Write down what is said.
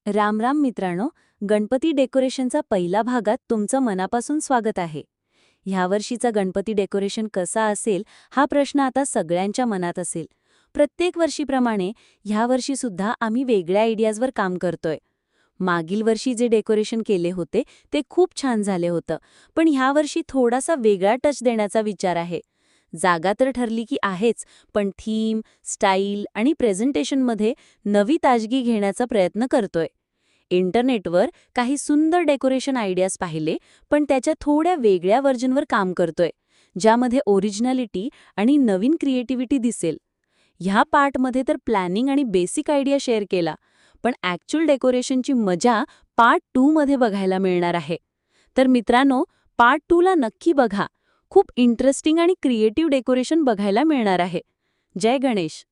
राम राम मित्रांनो, गणपती डेकोरेशनचा पहिला भागात तुमचं मनापासून स्वागत आहे. ह्यावर्षीचा गणपती डेकोरेशन कसा असेल हा प्रश्न आता सगळ्यांच्या मनात असेल. प्रत्येक वर्षीप्रमाणे ह्यावर्षी सुद्धा आम्ही वेगळ्या आयडियाजवर काम करतोय. मागील वर्षी जे डेकोरेशन केले होते ते खूप छान झाले होतं, पण ह्यावर्षी थोडासा वेगळा टच देण्याचा विचार आहे. जागा तर ठरली की आहेच, पण थीम, स्टाईल आणि प्रेझेंटेशनमध्ये नवी ताजगी घेण्याचा प्रयत्न करतोय. इंटरनेटवर काही सुंदर डेकोरेशन आयडियाज पाहिले, पण त्याच्या थोड्या वेगळ्या व्हर्जनवर काम करतोय, ज्यामध्ये ओरिजिनॅलिटी आणि नवीन क्रिएटिव्हिटी दिसेल. ह्या पार्टमध्ये तर प्लॅनिंग आणि बेसिक आयडिया शेअर केला, पण ॲक्च्युअल डेकोरेशनची मजा पार्ट 2 मध्ये बघायला मिळणार आहे. तर मित्रांनो, पार्ट 2 ला नक्की बघा. खूप इंटरेस्टिंग आणि क्रिएटिव्ह डेकोरेशन बघायला मिळणार आहे. जय गणेश.